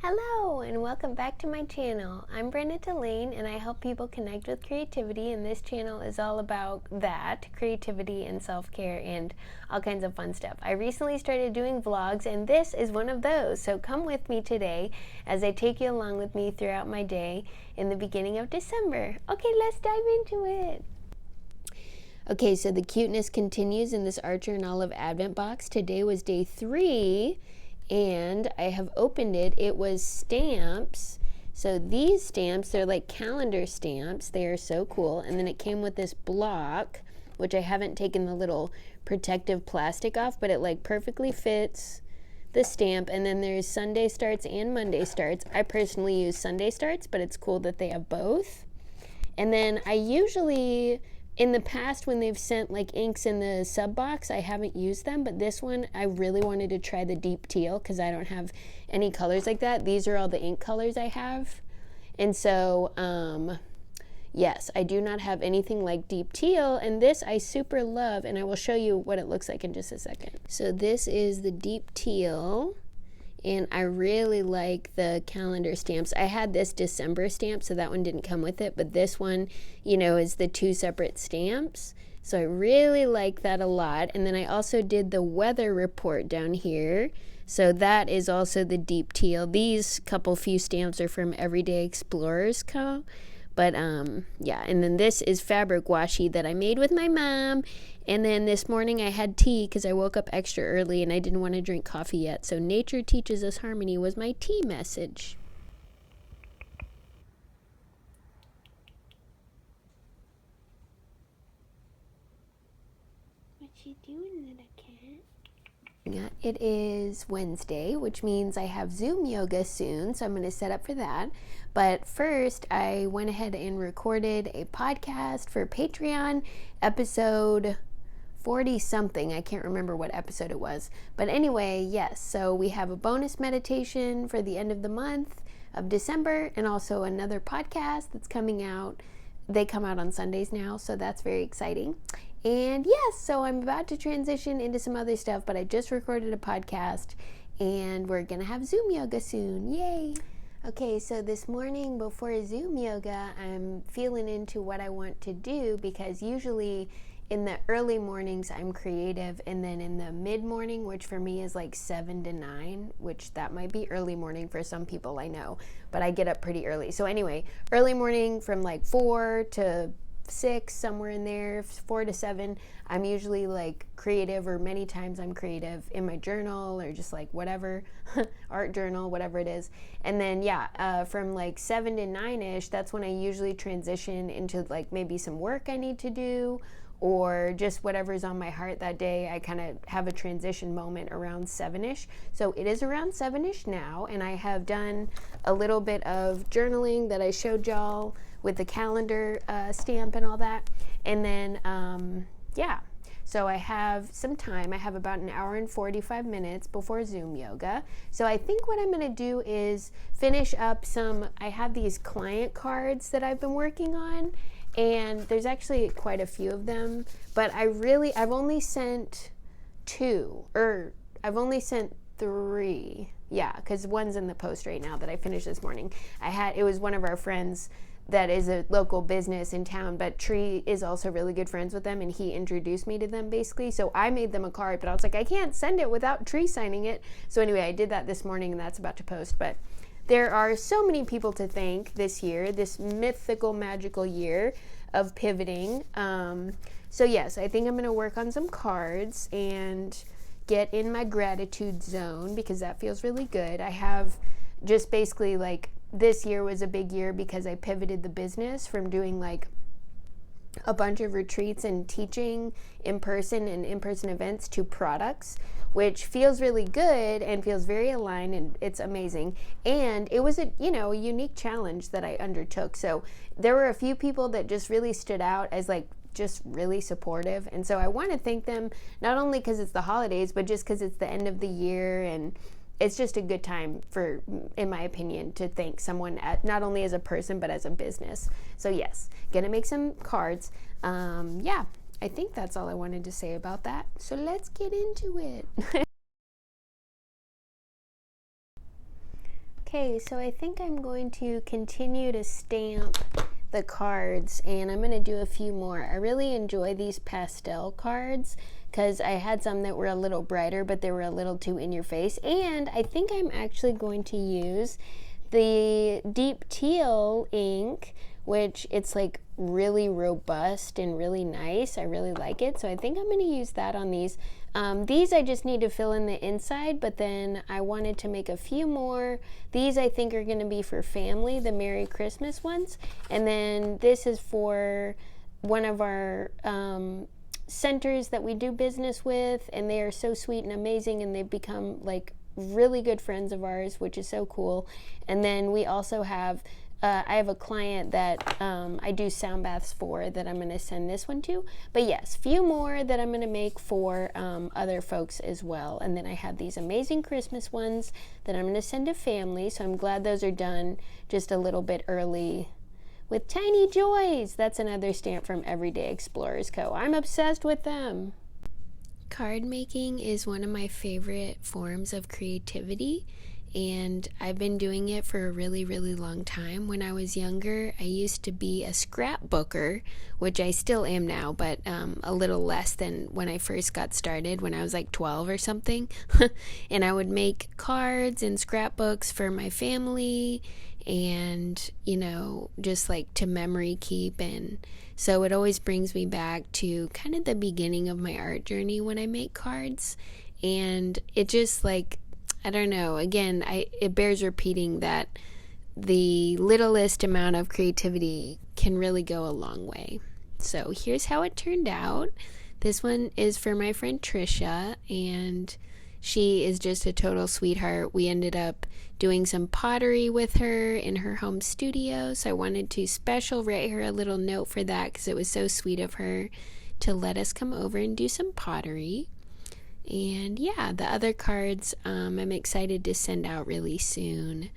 Hello and welcome back to my channel. I'm Brenda Delane and I help people connect with creativity, and this channel is all about that, creativity and self-care and all kinds of fun stuff. I recently started doing vlogs and this is one of those, so come with me today as I take you along with me throughout my day in the beginning of December. Okay, let's dive into it. Okay, so the cuteness continues in this Archer and Olive Advent box. Today was day 3. And I have opened it. It was stamps. So these stamps, they're like calendar stamps. They are so cool. And then it came with this block, which I haven't taken the little protective plastic off, but it like perfectly fits the stamp. And then there's Sunday starts and Monday starts. I personally use Sunday starts, but it's cool that they have both. And then I usually, in the past when they've sent like inks in the sub box, I haven't used them, but this one I really wanted to try the deep teal because I don't have any colors like that. These are all the ink colors I have. And so, yes, I do not have anything like deep teal, and this I super love, and I will show you what it looks like in just a second. So this is the deep teal. And I really like the calendar stamps. I had this December stamp, so that one didn't come with it, but this one, you know, is the 2 separate stamps. So I really like that a lot. And then I also did the weather report down here. So that is also the deep teal. These few stamps are from Everyday Explorers Co. But yeah, and then this is fabric washi that I made with my mom. And then this morning I had tea because I woke up extra early and I didn't want to drink coffee yet. So nature teaches us harmony was my tea message. What you doing, little cat? It is Wednesday, which means I have Zoom yoga soon, so I'm going to set up for that. But first, I went ahead and recorded a podcast for Patreon, episode 40-something. I can't remember what episode it was. But anyway, yes, so we have a bonus meditation for the end of the month of December, and also another podcast that's coming out. They come out on Sundays now, so that's very exciting. And yes, so I'm about to transition into some other stuff, but I just recorded a podcast and we're gonna have Zoom yoga soon. Yay! Okay, so this morning before Zoom yoga, I'm feeling into what I want to do, because usually in the early mornings I'm creative, and then in the mid-morning, which for me is like 7 to 9, which that might be early morning for some people, I know, but I get up pretty early. So anyway, early morning from like 4 to 6, somewhere in there, 4 to 7, I'm usually like creative, or many times I'm creative in my journal or just like whatever, art journal, whatever it is. And then yeah, from like 7 to 9ish, that's when I usually transition into like maybe some work I need to do, or just whatever's on my heart that day. I kind of have a transition moment around 7ish. So it is around 7ish now, and I have done a little bit of journaling that I showed y'all with the calendar stamp and all that. And then, yeah, so I have some time. I have about an hour and 45 minutes before Zoom yoga. So I think what I'm gonna do is finish up I have these client cards that I've been working on, and there's actually quite a few of them, but I've only sent 2, or I've only sent 3. Yeah, because one's in the post right now that I finished this morning. It was one of our friends that is a local business in town, but Tree is also really good friends with them, and he introduced me to them basically. So I made them a card, but I was like, I can't send it without Tree signing it. So anyway, I did that this morning, and that's about to post. But there are so many people to thank this year, this mythical, magical year of pivoting. So yes, I think I'm going to work on some cards and get in my gratitude zone, because that feels really good. I have just basically like, this year was a big year because I pivoted the business from doing like a bunch of retreats and teaching in person and in-person events to products, which feels really good and feels very aligned, and it's amazing. And it was a unique challenge that I undertook. So there were a few people that just really stood out as like just really supportive, and so I want to thank them, not only because it's the holidays, but just because it's the end of the year, and it's just a good time for, in my opinion, to thank someone not only as a person, but as a business. So yes, gonna make some cards. Yeah, I think that's all I wanted to say about that. So let's get into it. Okay, so I think I'm going to continue to stamp the cards, and I'm going to do a few more. I really enjoy these pastel cards because I had some that were a little brighter, but they were a little too in your face. And I think I'm actually going to use the deep teal ink, which it's like really robust and really nice. I really like it, so I think I'm going to use that on these. These I just need to fill in the inside, but then I wanted to make a few more. These I think are going to be for family, the Merry Christmas ones. And then this is for one of our centers that we do business with, and they are so sweet and amazing, and they've become like really good friends of ours, which is so cool. And then we also have I have a client that I do sound baths for that I'm going to send this one to. But yes, few more that I'm going to make for other folks as well. And then I have these amazing Christmas ones that I'm going to send to family. So I'm glad those are done just a little bit early. With Tiny Joys, that's another stamp from Everyday Explorers Co. I'm obsessed with them. Card making is one of my favorite forms of creativity, and I've been doing it for a really, really long time. When I was younger, I used to be a scrapbooker, which I still am now, but a little less than when I first got started, when I was like 12 or something. And I would make cards and scrapbooks for my family and, you know, just like to memory keep. And so it always brings me back to kind of the beginning of my art journey when I make cards. And it just like, I don't know, again, it bears repeating that the littlest amount of creativity can really go a long way. So here's how it turned out. This one is for my friend Trisha, and she is just a total sweetheart. We ended up doing some pottery with her in her home studio, so I wanted to special write her a little note for that because it was so sweet of her to let us come over and do some pottery. And yeah, the other cards I'm excited to send out really soon.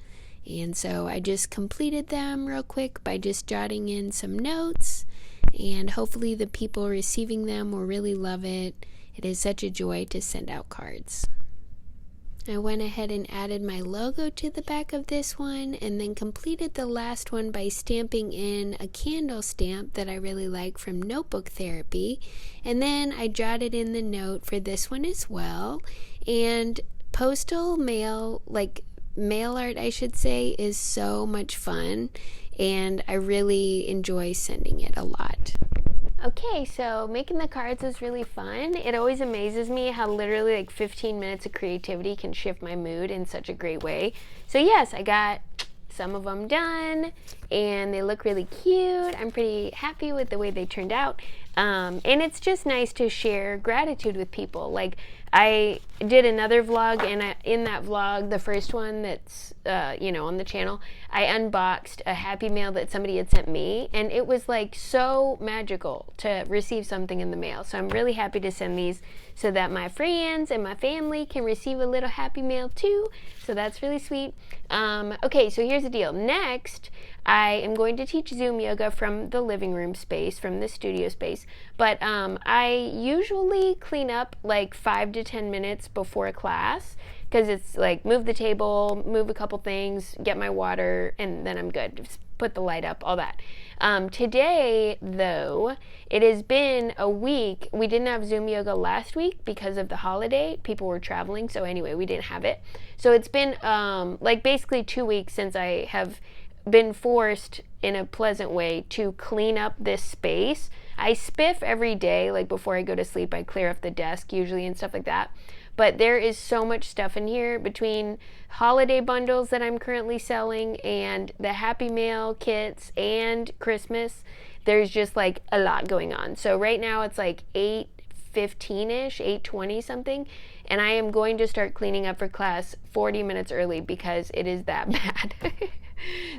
And so I just completed them real quick by just jotting in some notes, and hopefully the people receiving them will really love it. It is such a joy to send out cards. I went ahead and added my logo to the back of this one, and then completed the last one by stamping in a candle stamp that I really like from Notebook Therapy. And then I jotted in the note for this one as well. And postal mail, like mail art I should say, is so much fun, and I really enjoy sending it a lot. Okay, so making the cards was really fun. It always amazes me how literally like 15 minutes of creativity can shift my mood in such a great way. So yes, I got some of them done, and they look really cute. I'm pretty happy with the way they turned out. And it's just nice to share gratitude with people. Like, I did another vlog, and in that vlog, the first one that's on the channel, I unboxed a Happy Mail that somebody had sent me, and it was like so magical to receive something in the mail. So I'm really happy to send these so that my friends and my family can receive a little Happy Mail too. So that's really sweet. Okay, so here's the deal. Next, I am going to teach Zoom yoga from the living room space, from the studio space. But I usually clean up like 5 to 10 minutes before class, because it's like move the table, move a couple things, get my water, and then I'm good. Just put the light up, all that. Today, though, it has been a week. We didn't have Zoom yoga last week because of the holiday. People were traveling, so anyway, we didn't have it. So it's been like basically 2 weeks since I have been forced in a pleasant way to clean up this space. I spiff every day, like before I go to sleep, I clear up the desk usually and stuff like that. But there is so much stuff in here between holiday bundles that I'm currently selling and the Happy Mail kits and Christmas. There's just like a lot going on. So right now it's like 8:15-ish, 8:20 something, and I am going to start cleaning up for class 40 minutes early because it is that bad.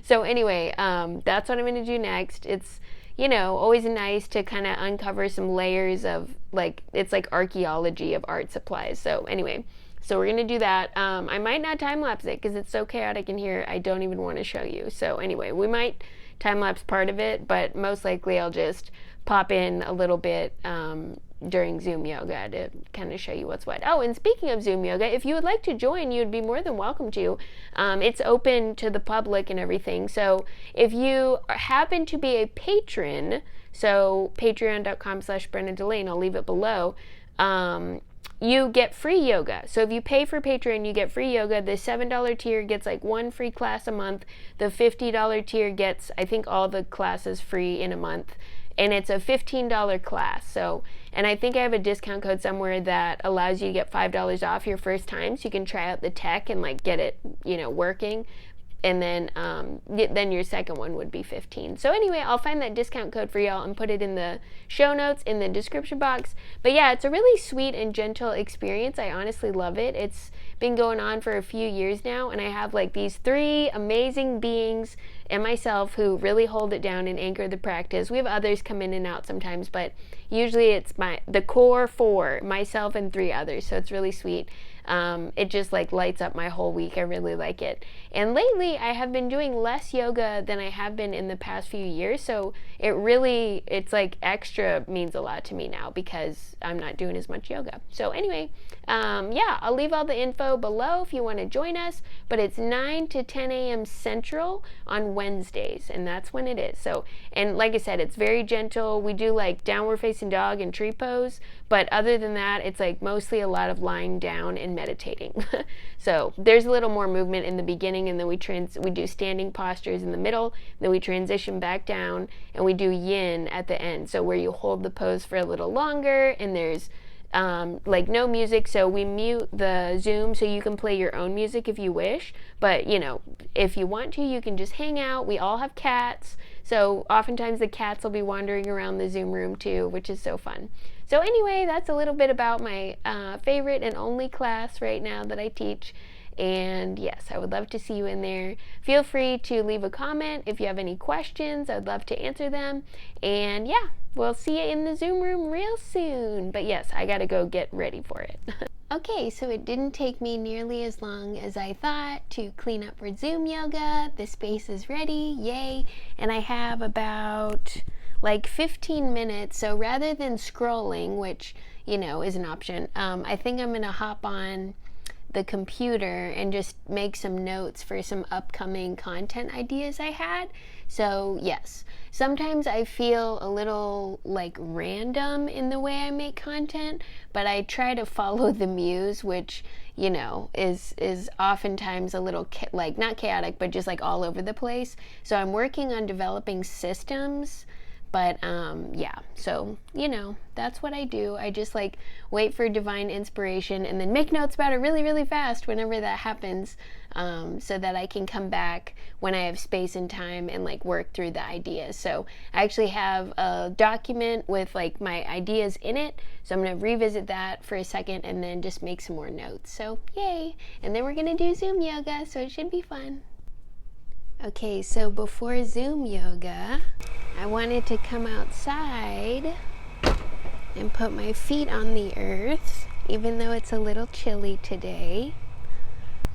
So anyway, that's what I'm going to do next. It's, always nice to kind of uncover some layers of, like, it's like archaeology of art supplies. So anyway, so we're going to do that. I might not time-lapse it because it's so chaotic in here, I don't even want to show you. So anyway, we might time-lapse part of it, but most likely I'll just pop in a little bit during Zoom yoga to kind of show you what's what. Oh, and speaking of Zoom yoga, if you would like to join, you'd be more than welcome to. It's open to the public and everything. So if you happen to be a patron, so patreon.com/BrennaDelane, I'll leave it below, you get free yoga. So if you pay for Patreon, you get free yoga. The $7 tier gets like 1 free class a month. The $50 tier gets, I think, all the classes free in a month. And it's a $15 class. So, and I think I have a discount code somewhere that allows you to get $5 off your first time, so you can try out the tech and like get it, working. And then your second one would be 15. So anyway, I'll find that discount code for y'all and put it in the show notes in the description box. But yeah, it's a really sweet and gentle experience. I honestly love it. It's been going on for a few years now, and I have like these 3 amazing beings and myself who really hold it down and anchor the practice. We have others come in and out sometimes, but usually it's the core 4, myself and 3 others. So it's really sweet. It just like lights up my whole week. I really like it. And lately I have been doing less yoga than I have been in the past few years. So it's like extra means a lot to me now because I'm not doing as much yoga. So anyway, I'll leave all the info below if you want to join us, but it's 9 to 10 a.m. Central on Wednesdays, and that's when it is. So, and like I said, it's very gentle. We do like downward facing dog and tree pose, but other than that, it's like mostly a lot of lying down and meditating. So there's a little more movement in the beginning, and then we do standing postures in the middle, then we transition back down, and we do yin at the end. So where you hold the pose for a little longer, and there's like no music, so we mute the Zoom so you can play your own music if you wish, but if you want to, you can just hang out. We all have cats, so oftentimes the cats will be wandering around the Zoom room too, which is so fun. So anyway, that's a little bit about my favorite and only class right now that I teach. And yes, I would love to see you in there. Feel free to leave a comment if you have any questions. I'd love to answer them. And yeah, we'll see you in the Zoom room real soon. But yes, I gotta go get ready for it. Okay, so it didn't take me nearly as long as I thought to clean up for Zoom yoga. The space is ready, yay. And I have about like 15 minutes. So rather than scrolling, which, is an option, I think I'm gonna hop on the computer and just make some notes for some upcoming content ideas I had. So yes, sometimes I feel a little like random in the way I make content, but I try to follow the muse, which is oftentimes a little like not chaotic, but just like all over the place. So I'm working on developing systems. But so that's what I do. I just like wait for divine inspiration and then make notes about it really, really fast whenever that happens, so that I can come back when I have space and time and like work through the ideas. So I actually have a document with like my ideas in it, so I'm going to revisit that for a second and then just make some more notes. So yay! And then we're going to do Zoom yoga, so it should be fun. Okay, so before Zoom yoga, I wanted to come outside and put my feet on the earth, even though it's a little chilly today.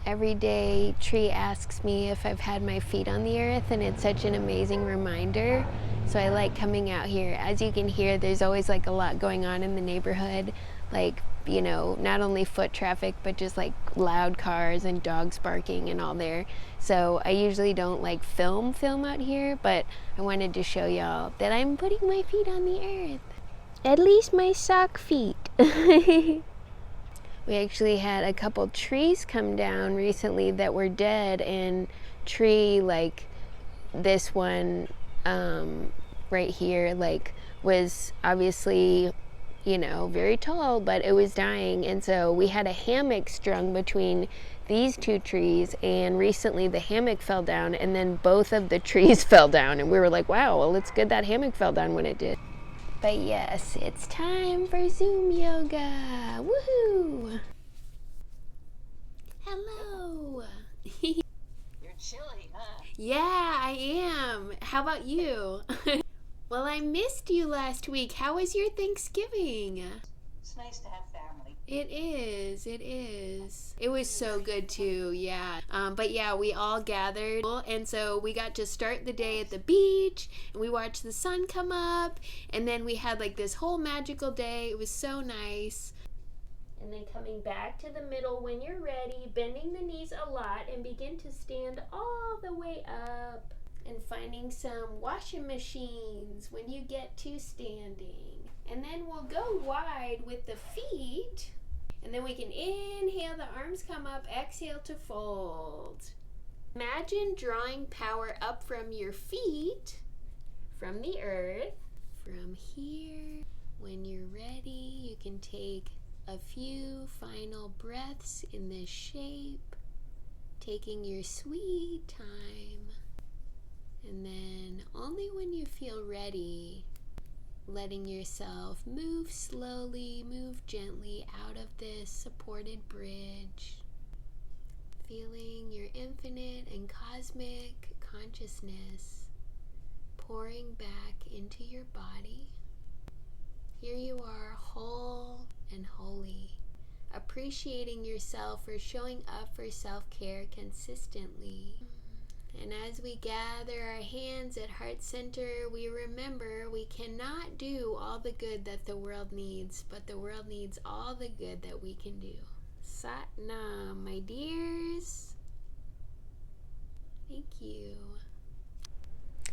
Every day, Tree asks me if I've had my feet on the earth, and it's such an amazing reminder. So I like coming out here. As you can hear, there's always like a lot going on in the neighborhood, like not only foot traffic, but just like loud cars and dogs barking and all there. So I usually don't like film out here, but I wanted to show y'all that I'm putting my feet on the earth. At least my sock feet. We actually had a couple trees come down recently that were dead, and tree like this one right here like was obviously very tall, but it was dying, and so we had a hammock strung between these 2 trees, and recently the hammock fell down, and then both of the trees fell down, and we were like, wow, well, it's good that hammock fell down when it did. But yes, it's time for Zoom yoga. Woohoo! Hello! You're chilly, huh? Yeah, I am. How about you? Well, I missed you last week. How was your Thanksgiving? It's nice to have family. It is. It is. It was so good too, yeah. But yeah, we all gathered, and so we got to start the day at the beach, and we watched the sun come up, and then we had like this whole magical day. It was so nice. And then coming back to the middle when you're ready, bending the knees a lot, and begin to stand all the way up. And finding some washing machines when you get to standing. And then we'll go wide with the feet. And then we can inhale, the arms come up, exhale to fold. Imagine drawing power up from your feet, from the earth. From here, when you're ready, you can take a few final breaths in this shape, taking your sweet time. And then only when you feel ready, letting yourself move slowly, move gently out of this supported bridge, feeling your infinite and cosmic consciousness pouring back into your body. Here you are, whole and holy, appreciating yourself for showing up for self-care consistently. And as we gather our hands at heart center, we remember we cannot do all the good that the world needs, but the world needs all the good that we can do. Sat Nam, my dears. Thank you.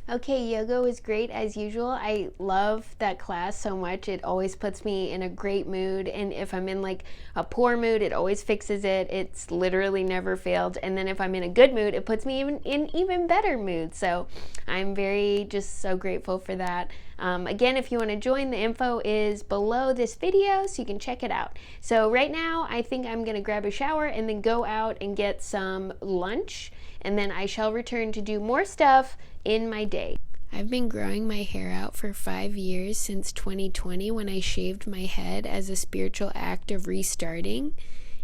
Okay, yoga was great as usual. I love that class so much. It always puts me in a great mood, and if I'm in like a poor mood, it always fixes it. It's literally never failed. And then if I'm in a good mood, it puts me in even better mood. So I'm very just so grateful for that. Again, if you want to join, the info is below this video, so you can check it out. So right now, I think I'm going to grab a shower and then go out and get some lunch, and then I shall return to do more stuff in my day. I've been growing my hair out for 5 years, since 2020 when I shaved my head as a spiritual act of restarting,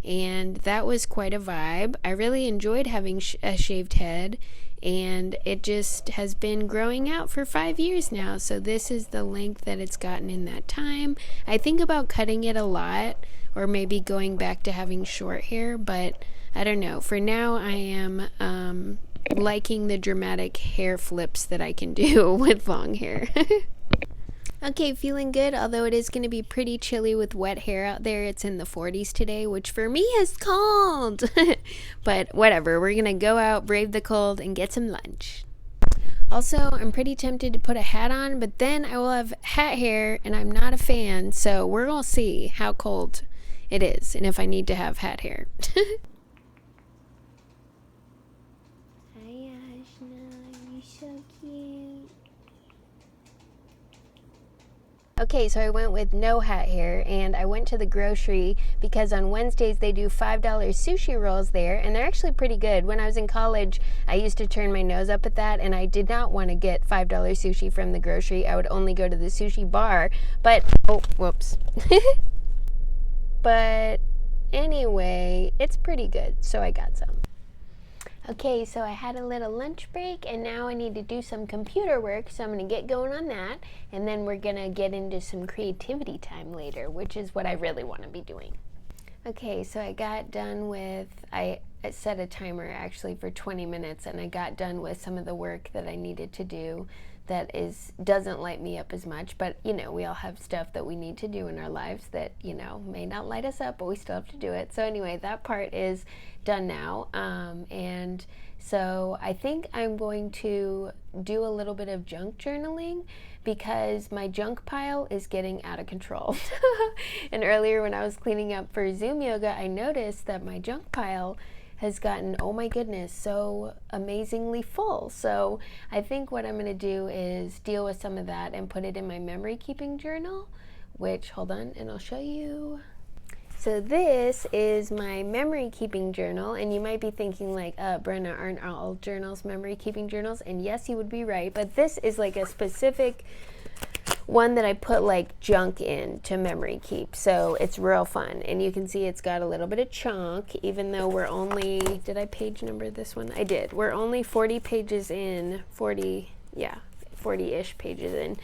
and that was quite a vibe. I really enjoyed having a shaved head, and it just has been growing out for 5 years now, so this is the length that it's gotten in that time. I think about cutting it a lot, or maybe going back to having short hair, but I don't know. For now, I am liking the dramatic hair flips that I can do with long hair. Okay, feeling good, although it is going to be pretty chilly with wet hair out there. It's in the 40s today, which for me is cold. But whatever, we're going to go out, brave the cold, and get some lunch. Also, I'm pretty tempted to put a hat on, but then I will have hat hair, and I'm not a fan, so we're going to see how cold it is, and if I need to have hat hair. Okay, so I went with no hat hair, and I went to the grocery because on Wednesdays they do $5 sushi rolls there, and they're actually pretty good. When I was in college, I used to turn my nose up at that, and I did not want to get $5 sushi from the grocery. I would only go to the sushi bar, but, oh, whoops. But anyway, it's pretty good, so I got some. Okay, so I had a little lunch break, and now I need to do some computer work, so I'm going to get going on that, and then we're going to get into some creativity time later, which is what I really want to be doing. Okay, so I got done with, I set a timer actually for 20 minutes, and I got done with some of the work that I needed to do that doesn't light me up as much, but you know, we all have stuff that we need to do in our lives that, you know, may not light us up, but we still have to do it. So anyway, that part is done now, and so I think I'm going to do a little bit of junk journaling because my junk pile is getting out of control. And earlier when I was cleaning up for Zoom yoga, I noticed that my junk pile has gotten, oh my goodness, so amazingly full. So I think what I'm going to do is deal with some of that and put it in my memory keeping journal, which, hold on, and I'll show you. So this is my memory keeping journal, and you might be thinking like, Brenna, aren't all journals memory keeping journals? And yes, you would be right, but this is like a specific one that I put like junk in to memory keep, so it's real fun. And you can see it's got a little bit of chunk, even though we're only, did I page number this one? I did. We're only 40 pages in, 40-ish pages in,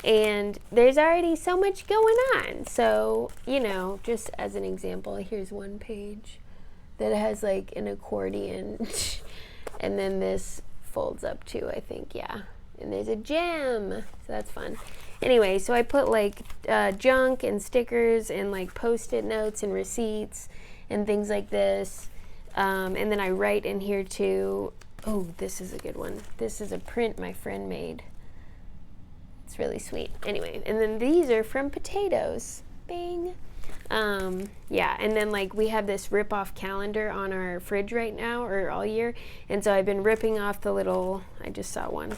And there's already so much going on. So, you know, just as an example, here's one page that has like an accordion. And then this folds up too, I think, yeah. And there's a gem, so that's fun. Anyway, so I put like junk and stickers and like post-it notes and receipts and things like this. And then I write in here too. Oh, this is a good one. This is a print my friend made. It's really sweet. Anyway, and then these are from potatoes. Bing. Yeah, and then like we have this rip-off calendar on our fridge right now, or all year, and so I've been ripping off the little, I just saw one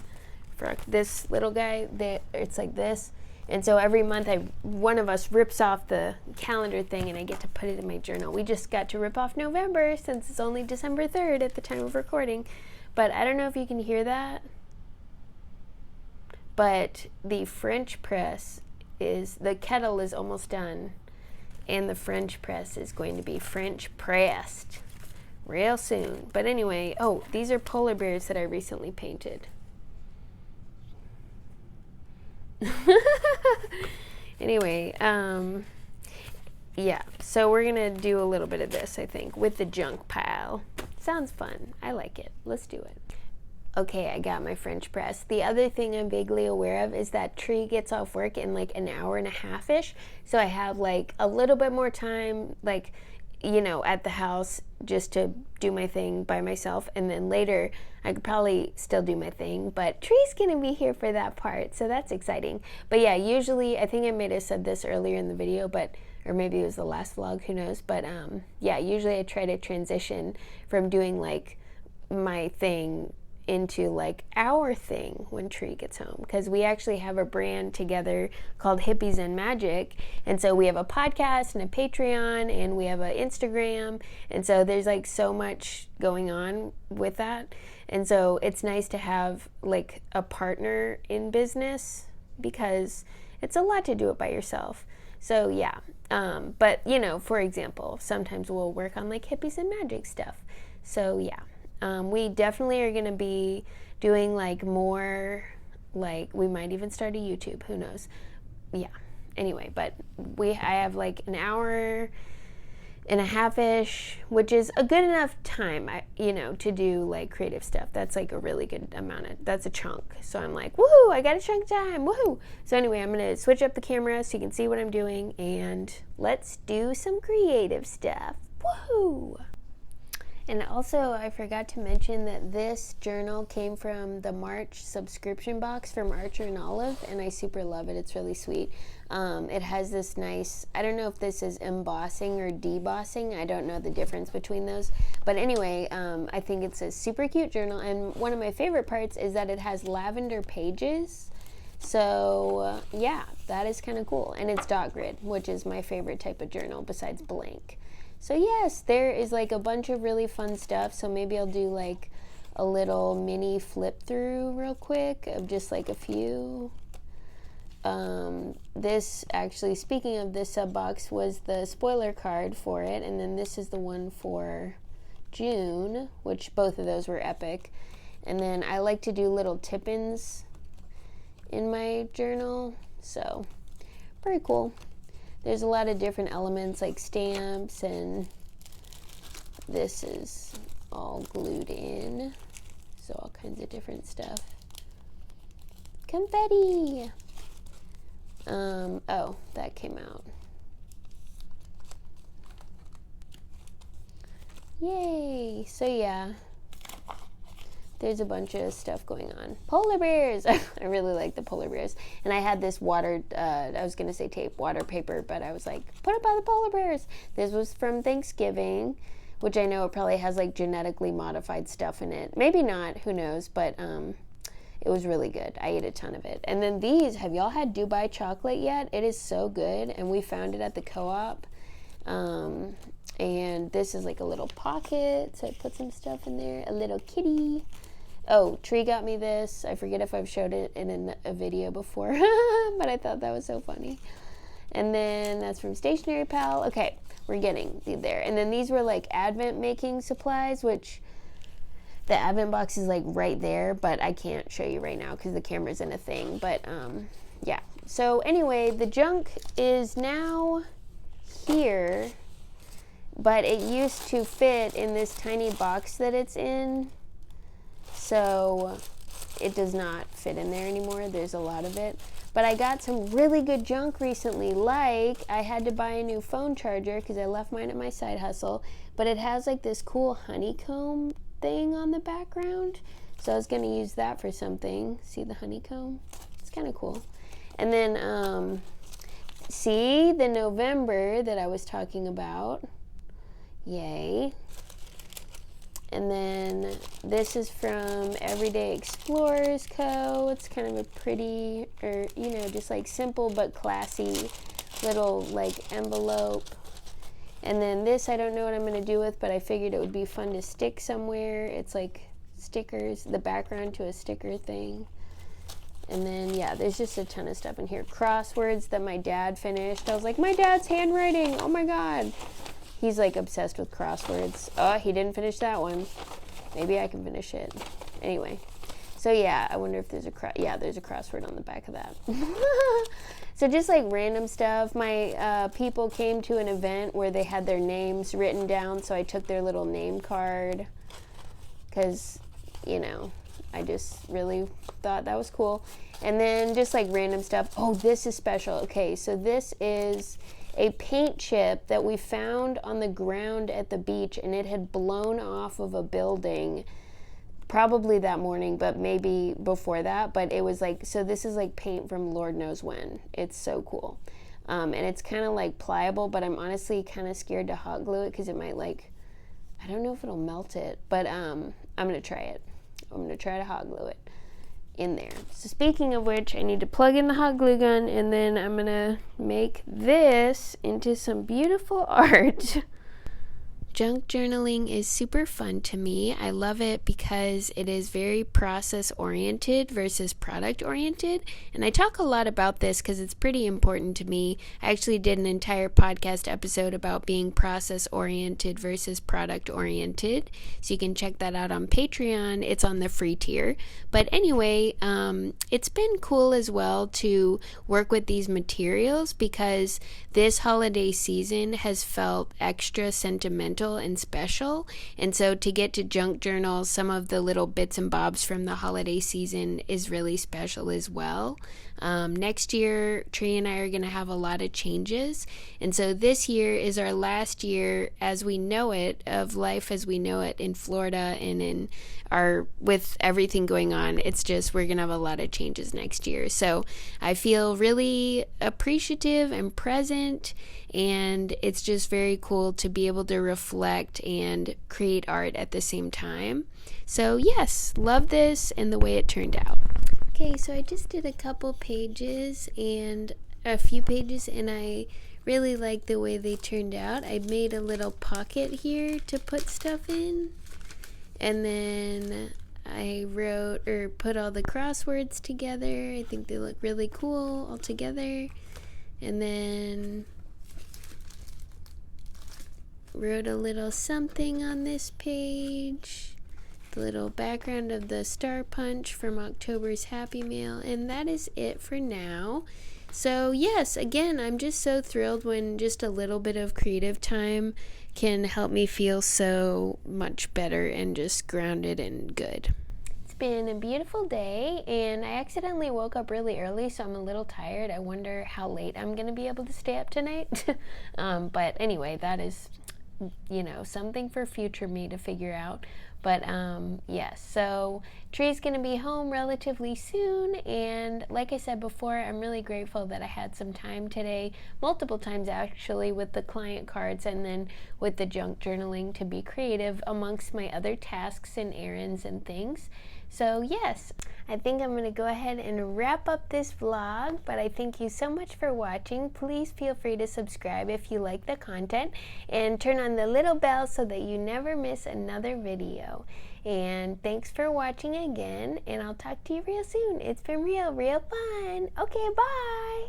for this little guy that it's like this, and so every month one of us rips off the calendar thing and I get to put it in my journal. We just got to rip off November since it's only December 3rd at the time of recording, but I don't know if you can hear that, but the French press the kettle is almost done. And the French press is going to be French pressed real soon. But anyway, oh, these are polar bears that I recently painted. Anyway, yeah, so we're going to do a little bit of this, I think, with the junk pile. Sounds fun. I like it. Let's do it. Okay, I got my French press. The other thing I'm vaguely aware of is that Tree gets off work in like an hour and a half-ish. So I have like a little bit more time, like, you know, at the house just to do my thing by myself. And then later I could probably still do my thing, but Tree's gonna be here for that part. So that's exciting. But yeah, usually, I think I may have said this earlier in the video, or maybe it was the last vlog, who knows. But yeah, usually I try to transition from doing like my thing into like our thing when Tree gets home, because we actually have a brand together called Hippies and Magic, and so we have a podcast and a Patreon and we have an Instagram, and so there's like so much going on with that, and so it's nice to have like a partner in business because it's a lot to do it by yourself. So yeah, but you know, for example, sometimes we'll work on like Hippies and Magic stuff. So yeah. We definitely are going to be doing like more, like we might even start a YouTube, who knows. Yeah, anyway, but I have like an hour and a half-ish, which is a good enough time, you know, to do like creative stuff. That's like a really good amount that's a chunk. So I'm like, woohoo, I got a chunk time, woohoo. So anyway, I'm going to switch up the camera so you can see what I'm doing, and let's do some creative stuff. Woohoo! And also, I forgot to mention that this journal came from the March subscription box from Archer and Olive, and I super love it. It's really sweet. It has this nice, I don't know if this is embossing or debossing. I don't know the difference between those. But anyway, I think it's a super cute journal, and one of my favorite parts is that it has lavender pages. So, yeah, that is kind of cool. And it's dot grid, which is my favorite type of journal besides blank. So yes, there is like a bunch of really fun stuff. So maybe I'll do like a little mini flip through real quick of just like a few. This actually, speaking of this sub box, was the spoiler card for it. And then this is the one for June, which both of those were epic. And then I like to do little tip-ins in my journal. So pretty cool. There's a lot of different elements like stamps, and this is all glued in. So all kinds of different stuff. Confetti! Oh, that came out. Yay! So yeah, there's a bunch of stuff going on. Polar bears! I really like the polar bears. And I had this water paper, but I was like, put it by the polar bears. This was from Thanksgiving, which I know it probably has like genetically modified stuff in it. Maybe not, who knows, but it was really good. I ate a ton of it. And then these, have y'all had Dubai chocolate yet? It is so good, and we found it at the co-op. And this is like a little pocket, so I put some stuff in there. A little kitty. Oh, Tree got me this. I forget if I've showed it in a video before, but I thought that was so funny. And then that's from Stationery Pal. Okay, we're getting there. And then these were like Advent making supplies, which the Advent box is like right there, but I can't show you right now because the camera's in a thing. But yeah, So anyway, the junk is now here, but it used to fit in this tiny box that it's in, so it does not fit in there anymore. There's a lot of it. But I got some really good junk recently, like I had to buy a new phone charger because I left mine at my side hustle, but it has like this cool honeycomb thing on the background, so I was going to use that for something. See the honeycomb? It's kind of cool. And then, see the November that I was talking about. Yay. And then this is from Everyday Explorers Co. It's kind of a pretty, or, you know, just like simple but classy little like envelope. And then this I don't know what I'm going to do with, but I figured it would be fun to stick somewhere. It's like stickers, the background to a sticker thing. And then, yeah, there's just a ton of stuff in here. Crosswords that my dad finished. I was like, my dad's handwriting. Oh, my God. He's, like, obsessed with crosswords. Oh, he didn't finish that one. Maybe I can finish it. Anyway. So, yeah, I wonder if there's there's a crossword on the back of that. So, just, like, random stuff. My people came to an event where they had their names written down, so I took their little name card. Because, you know, I just really thought that was cool. And then just like random stuff. Oh, this is special. Okay, so this is a paint chip that we found on the ground at the beach, and it had blown off of a building probably that morning, but maybe before that. But it was like, so this is like paint from Lord knows when. It's so cool. And it's kind of like pliable, but I'm honestly kind of scared to hot glue it because it might like, I don't know if it'll melt it, but I'm going to try it. I'm going to try to hot glue it in there. So speaking of which, I need to plug in the hot glue gun, and then I'm going to make this into some beautiful art. Junk journaling is super fun to me. I love it because it is very process oriented versus product oriented. And I talk a lot about this because it's pretty important to me. I actually did an entire podcast episode about being process oriented versus product oriented. So you can check that out on Patreon. It's on the free tier. But anyway, it's been cool as well to work with these materials because this holiday season has felt extra sentimental and special, and so to get to junk journal some of the little bits and bobs from the holiday season is really special as well. Next year, Tree and I are going to have a lot of changes, and so this year is our last year as we know it, of life as we know it in Florida, and in our, with everything going on, it's just, we're going to have a lot of changes next year. So I feel really appreciative and present, and it's just very cool to be able to reflect and create art at the same time. So yes, love this and the way it turned out. Okay, so I just did a couple pages and a few pages, and I really like the way they turned out. I made a little pocket here to put stuff in, and then I wrote or put all the crosswords together. I think they look really cool all together. And then wrote a little something on this page, the little background of the star punch from October's Happy Mail, and that is it for now. So yes, again, I'm just so thrilled when just a little bit of creative time can help me feel so much better and just grounded and good. It's been a beautiful day, and I accidentally woke up really early, so I'm a little tired. I wonder how late I'm going to be able to stay up tonight. But anyway, that is, you know, something for future me to figure out. But yes, so Tree's gonna be home relatively soon, and like I said before, I'm really grateful that I had some time today, multiple times actually, with the client cards and then with the junk journaling to be creative amongst my other tasks and errands and things. So yes, I think I'm going to go ahead and wrap up this vlog, but I thank you so much for watching. Please feel free to subscribe if you like the content, and turn on the little bell so that you never miss another video. And thanks for watching again, and I'll talk to you real soon. It's been real fun. Okay, bye!